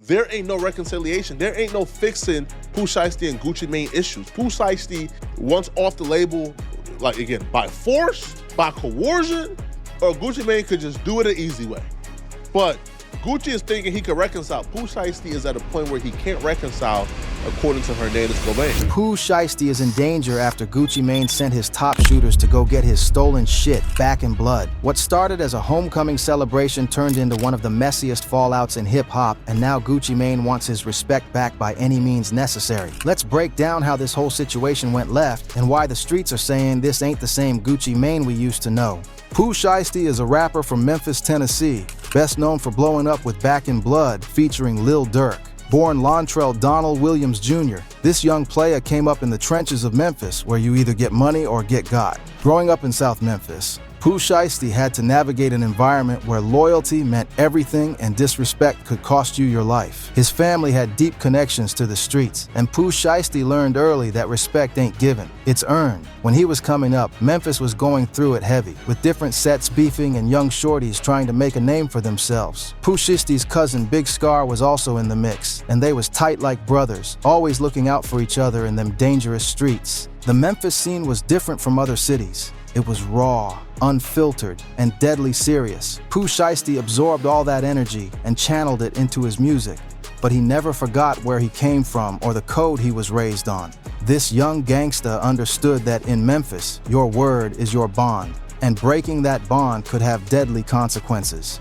there ain't no reconciliation. There ain't no fixing Pooh Shiesty and Gucci Mane issues. Pooh Shiesty, once off the label, like again, by force, by coercion, or Gucci Mane could just do it an easy way. But Gucci is thinking he could reconcile. Pooh Shiesty is at a point where he can't reconcile, according to Hernandez Gobain. Pooh Shiesty is in danger after Gucci Mane sent his top shooters to go get his stolen shit back in blood. What started as a homecoming celebration turned into one of the messiest fallouts in hip-hop, and now Gucci Mane wants his respect back by any means necessary. Let's break down how this whole situation went left and why the streets are saying this ain't the same Gucci Mane we used to know. Pooh Shiesty is a rapper from Memphis, Tennessee, best known for blowing up with Back in Blood featuring Lil Durk. Born Lontrell Donald Williams Jr., this young player came up in the trenches of Memphis, where you either get money or get got. Growing up in South Memphis, Pooh Shiesty had to navigate an environment where loyalty meant everything and disrespect could cost you your life. His family had deep connections to the streets, and Pooh Shiesty learned early that respect ain't given, it's earned. When he was coming up, Memphis was going through it heavy, with different sets beefing and young shorties trying to make a name for themselves. Pooh Shiesty's cousin Big Scar was also in the mix, and they was tight like brothers, always looking out for each other in them dangerous streets. The Memphis scene was different from other cities. It was raw, unfiltered, and deadly serious. Pooh Shiesty absorbed all that energy and channeled it into his music, but he never forgot where he came from or the code he was raised on. This young gangsta understood that in Memphis, your word is your bond, and breaking that bond could have deadly consequences.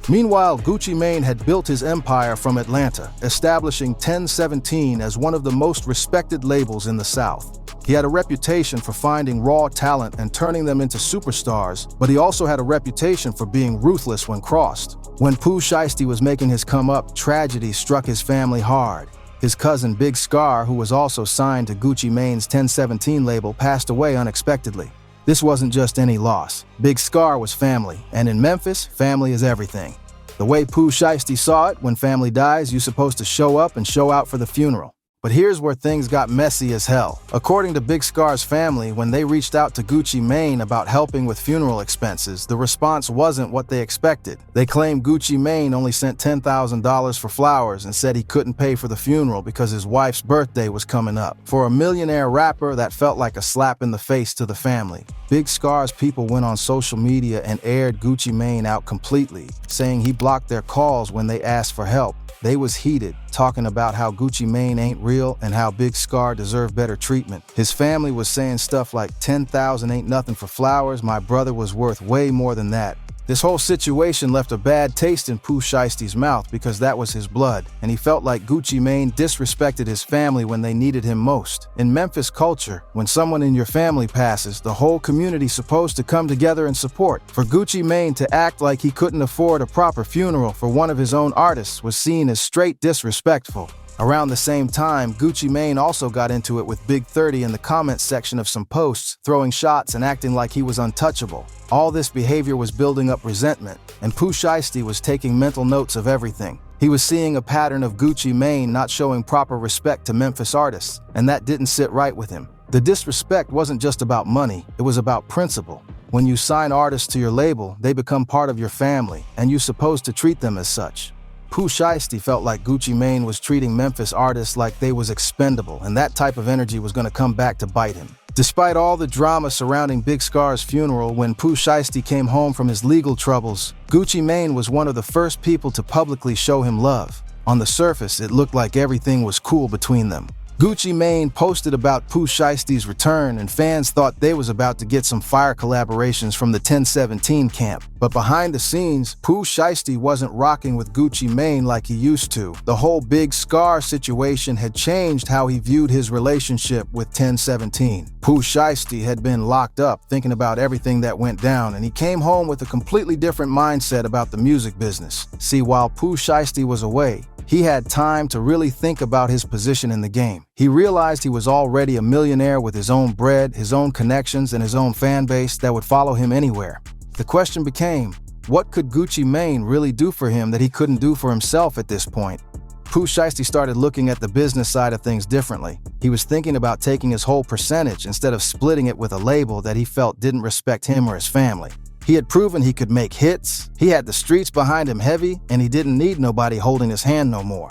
Meanwhile, Gucci Mane had built his empire from Atlanta, establishing 1017 as one of the most respected labels in the South. He had a reputation for finding raw talent and turning them into superstars, but he also had a reputation for being ruthless when crossed. When Pooh Shiesty was making his come up, tragedy struck his family hard. His cousin Big Scar, who was also signed to Gucci Mane's 1017 label, passed away unexpectedly. This wasn't just any loss. Big Scar was family, and in Memphis, family is everything. The way Pooh Shiesty saw it, when family dies, you're supposed to show up and show out for the funeral. But here's where things got messy as hell. According to Big Scar's family, when they reached out to Gucci Mane about helping with funeral expenses, the response wasn't what they expected. They claimed Gucci Mane only sent $10,000 for flowers and said he couldn't pay for the funeral because his wife's birthday was coming up. For a millionaire rapper, that felt like a slap in the face to the family. Big Scar's people went on social media and aired Gucci Mane out completely, saying he blocked their calls when they asked for help. They was heated, talking about how Gucci Mane ain't real and how Big Scar deserved better treatment. His family was saying stuff like, 10,000 ain't nothing for flowers, my brother was worth way more than that. This whole situation left a bad taste in Pooh Shiesty's mouth because that was his blood, and he felt like Gucci Mane disrespected his family when they needed him most. In Memphis culture, when someone in your family passes, the whole community's supposed to come together and support. For Gucci Mane to act like he couldn't afford a proper funeral for one of his own artists was seen as straight disrespectful. Around the same time, Gucci Mane also got into it with Big 30 in the comments section of some posts, throwing shots and acting like he was untouchable. All this behavior was building up resentment, and Pooh Shiesty was taking mental notes of everything. He was seeing a pattern of Gucci Mane not showing proper respect to Memphis artists, and that didn't sit right with him. The disrespect wasn't just about money, it was about principle. When you sign artists to your label, they become part of your family, and you're supposed to treat them as such. Pooh Shiesty felt like Gucci Mane was treating Memphis artists like they was expendable, and that type of energy was going to come back to bite him. Despite all the drama surrounding Big Scar's funeral, when Pooh Shiesty came home from his legal troubles, Gucci Mane was one of the first people to publicly show him love. On the surface, it looked like everything was cool between them. Gucci Mane posted about Pooh Shiesty's return, and fans thought they was about to get some fire collaborations from the 1017 camp. But behind the scenes, Pooh Shiesty wasn't rocking with Gucci Mane like he used to. The whole Big Scar situation had changed how he viewed his relationship with 1017. Pooh Shiesty had been locked up thinking about everything that went down, and he came home with a completely different mindset about the music business. See, while Pooh Shiesty was away, he had time to really think about his position in the game. He realized he was already a millionaire with his own bread, his own connections, and his own fan base that would follow him anywhere. The question became, what could Gucci Mane really do for him that he couldn't do for himself at this point? Pooh Shiesty started looking at the business side of things differently. He was thinking about taking his whole percentage instead of splitting it with a label that he felt didn't respect him or his family. He had proven he could make hits, he had the streets behind him heavy, and he didn't need nobody holding his hand no more.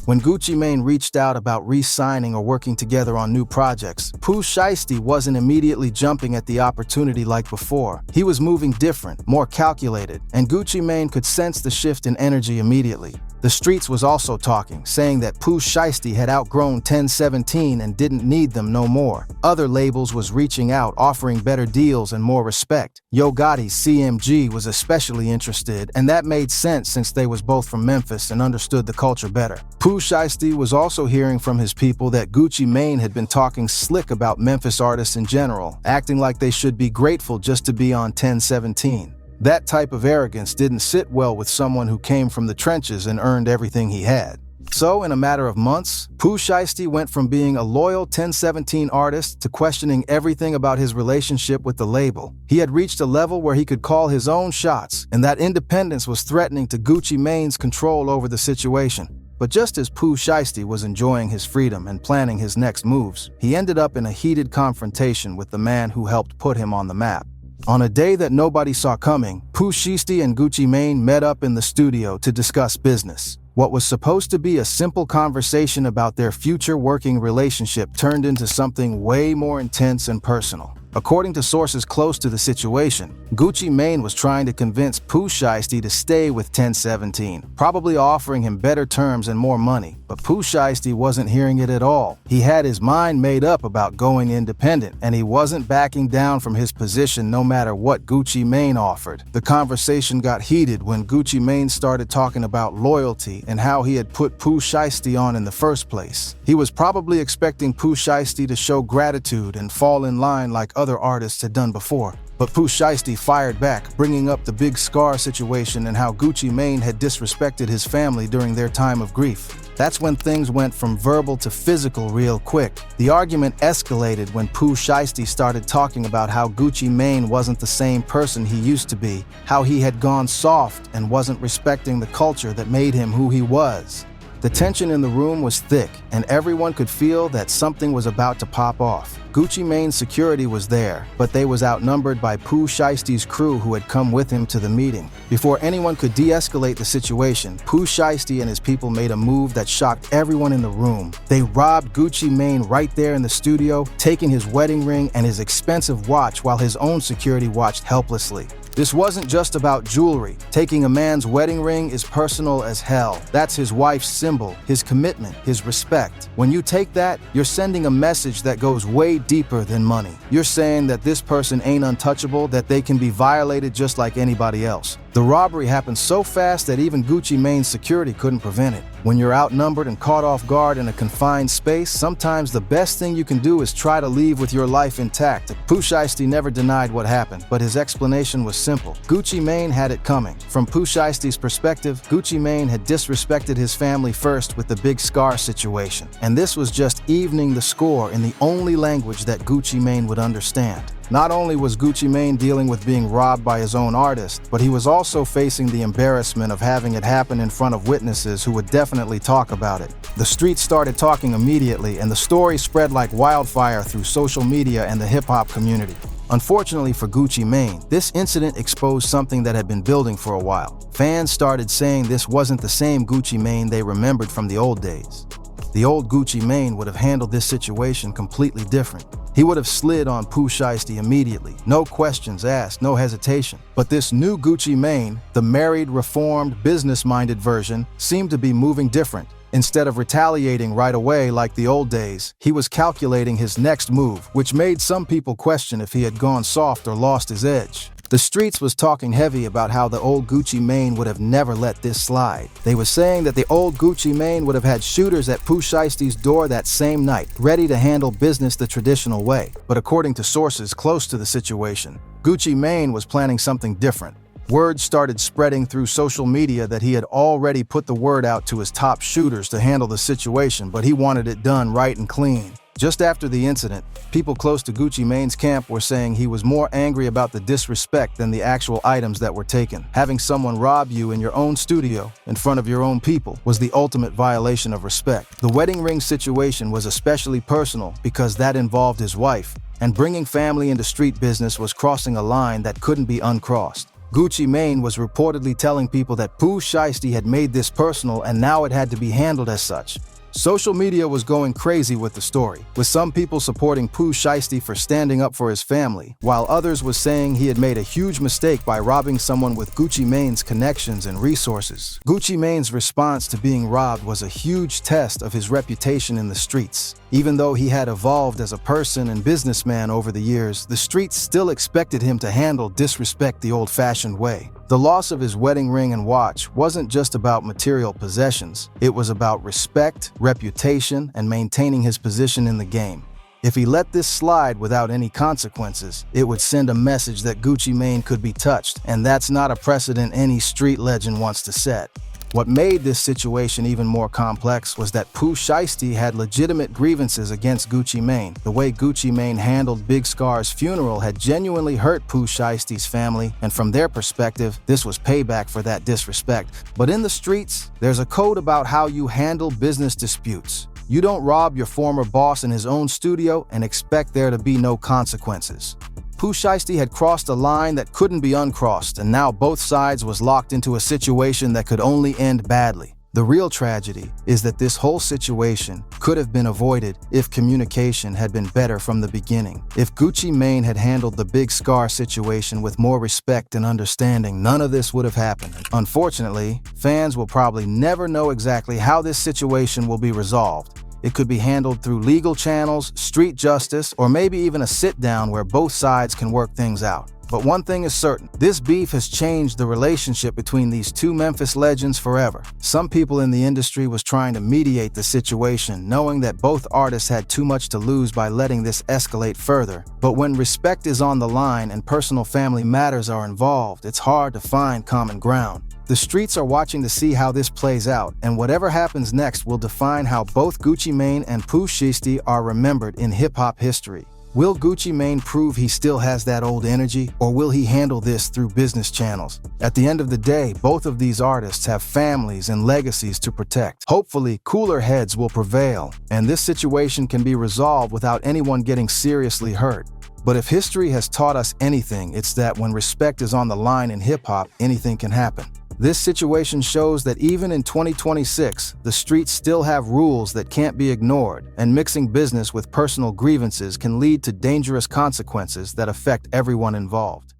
When Gucci Mane reached out about re-signing or working together on new projects, Pooh Shiesty wasn't immediately jumping at the opportunity like before. He was moving different, more calculated, and Gucci Mane could sense the shift in energy immediately. The streets was also talking, saying that Pooh Shiesty had outgrown 1017 and didn't need them no more. Other labels was reaching out, offering better deals and more respect. Yo Gotti's CMG was especially interested, and that made sense since they was both from Memphis and understood the culture better. Pooh Shiesty was also hearing from his people that Gucci Mane had been talking slick about Memphis artists in general, acting like they should be grateful just to be on 1017. That type of arrogance didn't sit well with someone who came from the trenches and earned everything he had. So, in a matter of months, Pooh Shiesty went from being a loyal 1017 artist to questioning everything about his relationship with the label. He had reached a level where he could call his own shots, and that independence was threatening to Gucci Mane's control over the situation. But just as Pooh Shiesty was enjoying his freedom and planning his next moves, he ended up in a heated confrontation with the man who helped put him on the map. On a day that nobody saw coming, Pooh Shiesty and Gucci Mane met up in the studio to discuss business. What was supposed to be a simple conversation about their future working relationship turned into something way more intense and personal. According to sources close to the situation, Gucci Mane was trying to convince Pooh Shiesty to stay with 1017, probably offering him better terms and more money. But Pooh Shiesty wasn't hearing it at all. He had his mind made up about going independent, and he wasn't backing down from his position no matter what Gucci Mane offered. The conversation got heated when Gucci Mane started talking about loyalty and how he had put Pooh Shiesty on in the first place. He was probably expecting Pooh Shiesty to show gratitude and fall in line like other artists had done before. But Pooh Shiesty fired back, bringing up the Big Scar situation and how Gucci Mane had disrespected his family during their time of grief. That's when things went from verbal to physical real quick. The argument escalated when Pooh Shiesty started talking about how Gucci Mane wasn't the same person he used to be, how he had gone soft and wasn't respecting the culture that made him who he was. The tension in the room was thick, and everyone could feel that something was about to pop off. Gucci Mane's security was there, but they was outnumbered by Pooh Shiesty's crew who had come with him to the meeting. Before anyone could de-escalate the situation, Pooh Shiesty and his people made a move that shocked everyone in the room. They robbed Gucci Mane right there in the studio, taking his wedding ring and his expensive watch while his own security watched helplessly. This wasn't just about jewelry. Taking a man's wedding ring is personal as hell. That's his wife's symbol, his commitment, his respect. When you take that, you're sending a message that goes way deeper than money. You're saying that this person ain't untouchable, that they can be violated just like anybody else. The robbery happened so fast that even Gucci Mane's security couldn't prevent it. When you're outnumbered and caught off guard in a confined space, sometimes the best thing you can do is try to leave with your life intact. Pooh Shiesty never denied what happened, but his explanation was simple. Gucci Mane had it coming. From Pooh Shiesty's perspective, Gucci Mane had disrespected his family first with the Big Scar situation, and this was just evening the score in the only language that Gucci Mane would understand. Not only was Gucci Mane dealing with being robbed by his own artist, but he was also facing the embarrassment of having it happen in front of witnesses who would definitely talk about it. The streets started talking immediately, and the story spread like wildfire through social media and the hip-hop community. Unfortunately for Gucci Mane, this incident exposed something that had been building for a while. Fans started saying this wasn't the same Gucci Mane they remembered from the old days. The old Gucci Mane would have handled this situation completely different. He would have slid on Pooh Shiesty immediately, no questions asked, no hesitation. But this new Gucci Mane, the married, reformed, business-minded version, seemed to be moving different. Instead of retaliating right away like the old days, he was calculating his next move, which made some people question if he had gone soft or lost his edge. The streets was talking heavy about how the old Gucci Mane would have never let this slide. They were saying that the old Gucci Mane would have had shooters at Pooh Shiesty's door that same night, ready to handle business the traditional way. But according to sources close to the situation, Gucci Mane was planning something different. Word started spreading through social media that he had already put the word out to his top shooters to handle the situation, but he wanted it done right and clean. Just after the incident, people close to Gucci Mane's camp were saying he was more angry about the disrespect than the actual items that were taken. Having someone rob you in your own studio, in front of your own people, was the ultimate violation of respect. The wedding ring situation was especially personal because that involved his wife, and bringing family into street business was crossing a line that couldn't be uncrossed. Gucci Mane was reportedly telling people that Pooh Shiesty had made this personal and now it had to be handled as such. Social media was going crazy with the story, with some people supporting Pooh Shiesty for standing up for his family, while others was saying he had made a huge mistake by robbing someone with Gucci Mane's connections and resources. Gucci Mane's response to being robbed was a huge test of his reputation in the streets. Even though he had evolved as a person and businessman over the years, the streets still expected him to handle disrespect the old-fashioned way. The loss of his wedding ring and watch wasn't just about material possessions. It was about respect, reputation, and maintaining his position in the game. If he let this slide without any consequences, it would send a message that Gucci Mane could be touched, and that's not a precedent any street legend wants to set. What made this situation even more complex was that Pooh Shiesty had legitimate grievances against Gucci Mane. The way Gucci Mane handled Big Scar's funeral had genuinely hurt Pooh Shiesty's family, and from their perspective, this was payback for that disrespect. But in the streets, there's a code about how you handle business disputes. You don't rob your former boss in his own studio and expect there to be no consequences. Pooh Shiesty had crossed a line that couldn't be uncrossed, and now both sides was locked into a situation that could only end badly. The real tragedy is that this whole situation could have been avoided if communication had been better from the beginning. If Gucci Mane had handled the Big Scar situation with more respect and understanding, none of this would have happened. Unfortunately, fans will probably never know exactly how this situation will be resolved. It could be handled through legal channels, street justice, or maybe even a sit-down where both sides can work things out. But one thing is certain, this beef has changed the relationship between these two Memphis legends forever. Some people in the industry was trying to mediate the situation, knowing that both artists had too much to lose by letting this escalate further. But when respect is on the line and personal family matters are involved, it's hard to find common ground. The streets are watching to see how this plays out, and whatever happens next will define how both Gucci Mane and Pooh Shiesty are remembered in hip-hop history. Will Gucci Mane prove he still has that old energy, or will he handle this through business channels? At the end of the day, both of these artists have families and legacies to protect. Hopefully, cooler heads will prevail, and this situation can be resolved without anyone getting seriously hurt. But if history has taught us anything, it's that when respect is on the line in hip-hop, anything can happen. This situation shows that even in 2026, the streets still have rules that can't be ignored, and mixing business with personal grievances can lead to dangerous consequences that affect everyone involved.